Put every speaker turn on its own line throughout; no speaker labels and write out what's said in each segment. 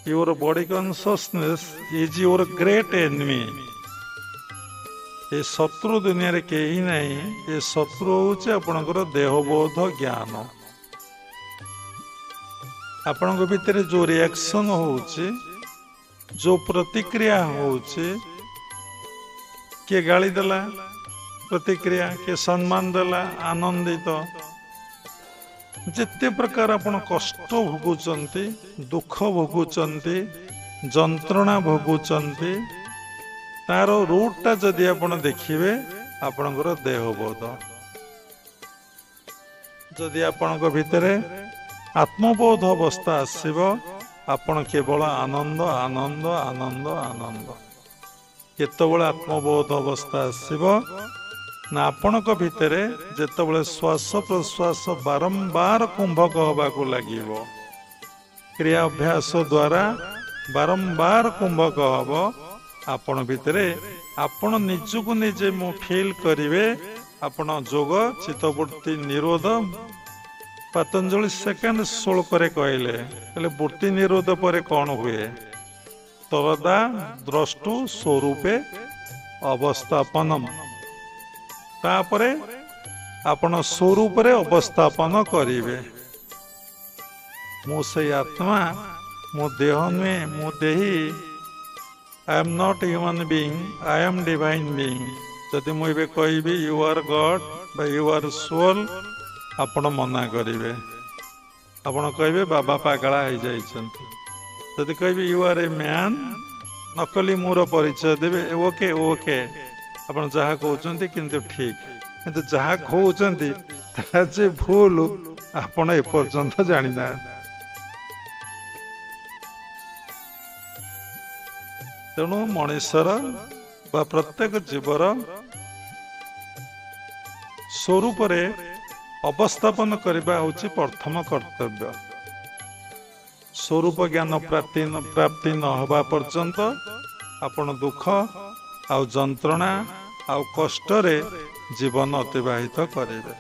your body consciousness is your great enemy. ये शत्रु दुनिया रे कहीं नहीं, ये शत्रु होचे आपनकर देहबोध ज्ञान। आपनक भितर जो रिएक्शन होचे, जो प्रतिक्रिया होचे, किए गाली देला प्रतिक्रिया, किए सम्मान देला आनंदित, जिते प्रकार आपण कष्ट भोगुचंती, दुख भोगुचंती, जंत्रणा भोगुचंती, तार रूटटा जदि आपण देखिबे आपणकर देहबोध। जदि आपणक भितरे आत्मबोध अवस्था आसीबो, आपण केवल आनंद आनंद आनंद आनंद। केतबेले आत्मबोध अवस्था आसीबो ना आपणक भितरे जेतबेले श्वास प्रश्वास बारंबार कुंभक हबाकू लागिबो, क्रिया अभ्यास द्वारा बारंबार कुंभक हब, आपण भितरे आपण निजको निजे मु फील करिवे। आपण जोग चित्तवृत्ति निरोध पतंजलि सेकेंड श्लोक रे कहले वृत्ति निरोध पर कौन हुए? तरदा द्रष्टु स्वरूपे अवस्थापनम। तापरे आपण स्वरूप रे अवस्थापन करिवे। मु से आत्मा, मु देह नुहे, मु देही। I am not human being, I am divine being. जदि मुझे कहबी यू आर गॉड बा यू आर सोल, आपण मना करिवे। आपण कहबे बाबा पागला हो जाइछन्ति। जदि कहबी यू आर ए मैन, नकली मोर परिचय देवे। ओके ओके, आपण जहा कहउछन्ति किंतु ठीक, किंतु जहा कहउछन्ति ता जे भूल आपण ए पर्यंत जानि ना। तेणु मनुष्यर बा प्रत्येक जीवर स्वरूप रे अवस्थापन करबा होछि प्रथम कर्तव्य। स्वरूप ज्ञान प्राप्ति न होबा पर्यंत आपण दुख आउ जंत्रणा आउ कष्ट रे जीवन अतिबाहित करेंगे।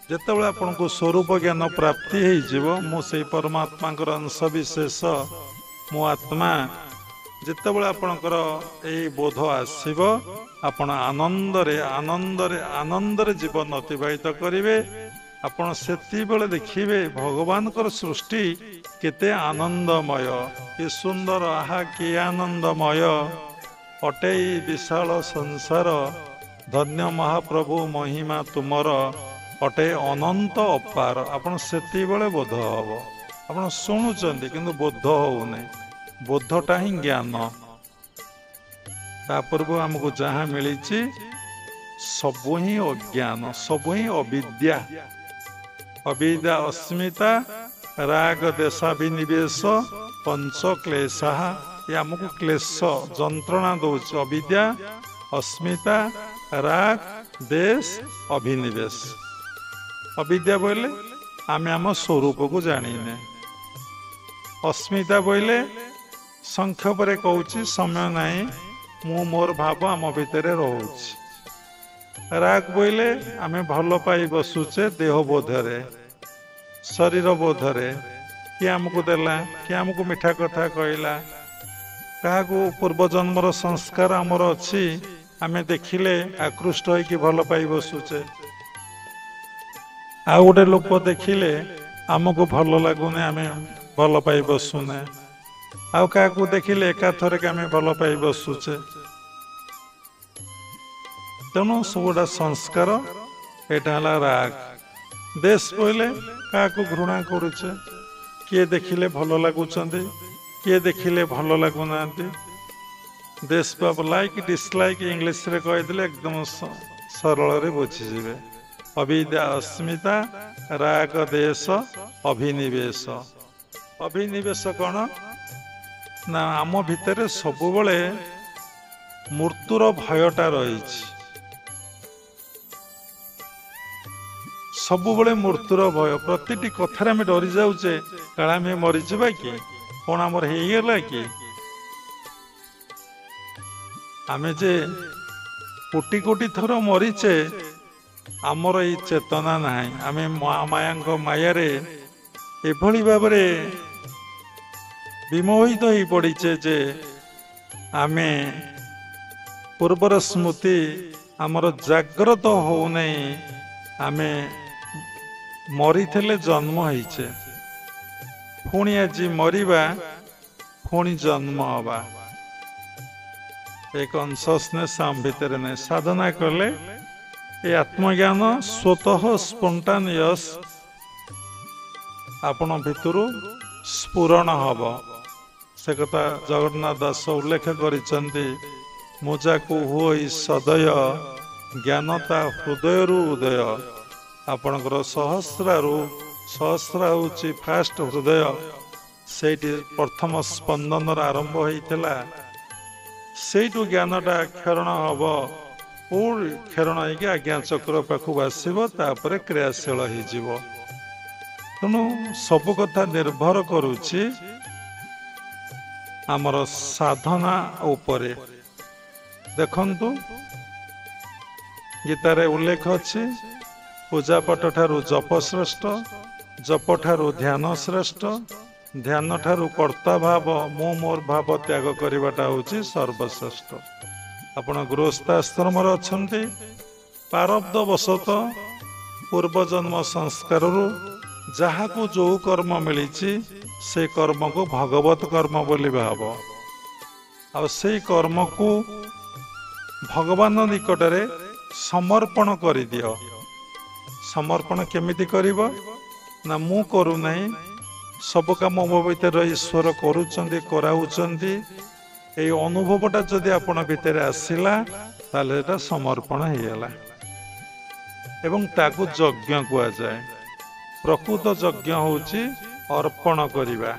जेतेबेले आपन को स्वरूप ज्ञान प्राप्ति हो जीवो, मु से परमात्मा अंश विशेष मो आत्मा, जितेबेले आपणकर यही बोध आसीबो, आपण आनंदरे आनंदरे आनंदरे जीवन अतिबाहित करिवे। आपण सेति बेले देखिबे भगवान कर सृष्टि केते आनंदमय, कि सुंदर, आहा कि आनंदमय अटे विशाल संसार। धन्य महाप्रभु महिमा तुमर अटे अनंत अपार। आपण सेति बेले बोध हबो। आपण शुणुचंती किंतु बोध होउने। बोधटा ही ज्ञान। ता पूर्व हमको जहाँ मिली सबु ही अज्ञान, सबु ही अविद्या। अविद्या अस्मिता राग देशाभिनिवेश पंच क्लेशा, ये आमको क्लेश जंत्रणा दौच। अविद्या अस्मिता राग देश अभिनिवेश। अविद्या बोले आमे आम स्वरूप को जानिने। अस्मिता बोले संख्य पर कहूँ समय नहीं, मु मोर भाव आम भितर रोचे। राग बोले आमे भल पाई बसुचे देह बोधरे, शरीर बोधरे। किए आमको देला, किए आमको मिठा कथा कहला, क्या पूर्व जन्मर संस्कार आमर अच्छी, आमे देखिले आकृष्ट होइकी भल पाई बसुचे। आ गोटे लोक देखिले आमको भल लगुने, आमे भल पाई बसुने। आउ क्या देखिले एका थरे के आमे भल पाई बसुचे। तेणु सबुटा संस्कार, यहाँ राग। देश बोले क्या घृणा करुचे, किए देखिले भल लगुंट, किए देखिले भल लगुना। देश बाब लाइक डिसलाइक इंग्लिश रे कहीदे एकदम सरल रे बुझीजे। अविद्या अस्मिता राग देश अभिनिवेश। अभिनिवेश कौन ना आम भितर सबु बले मृत्युर भयटा रही। सबुबले मृत्युर भय, प्रतिटी कथार आम डरी जाऊे। काला आम मरीजा कि कौन आमर होगला कि आम जे कोटि कोटि थर मरीचे, आमर ये चेतना ना। आम माया मायारे एभली भाव विमोहित हो पड़ीचे जे आमे पूर्वर स्मृति आमर जाग्रत हो नहीं आमे मरी थे जन्म होइचे पुणी आज मरिबा पुणी जन्म हवा एक कॉन्शियसनेस आम भितर नहीं साधना कले ये आत्मज्ञान स्वतः स्पॉन्टेनियस आपण भितर स्फुरण हब से कथा जगन्नाथ दास उल्लेख करिसेंती मुजा को हुई सदय ज्ञानता हृदय उदय आपणकर सहस्रा हूँ फास्ट हृदय से प्रथम स्पंदन आरंभ होता से ज्ञानटा क्षरण हम पूर्ण क्षरण हो आज्ञा चक्र पाखक आसब क्रियाशील हो तेणु सब कथा निर्भर करुच्ची आमर साधना उपरे देखंतु गीतार उल्लेख अच्छी पूजापाठ ठारू जप श्रेष्ठ जप ठारू ध्यान श्रेष्ठ ध्यान ठारू कर्ता भाव मो मोर भाव त्याग करवाटा हूँ सर्वश्रेष्ठ आपण गृहस्थाश्रम अच्छा पारब्ध वशत पूर्वजन्म संस्कार जहाँ को जो कर्म मिली से कर्म को भगवत कर्म बोली भाव आ से कर्म को भगवान निकटरे समर्पण कर दियो समर्पण केमिति करिब ना मु करू नहीं सब काम मो भीतर ईश्वर करुचंदी कराउचंदी ए अनुभवटा जदि आपण भीतर आसिला ताले एटा समर्पण हो गला एवं ताकू यज्ञ कुआ जाए प्रकृत यज्ञ होची अर्पण करिबा।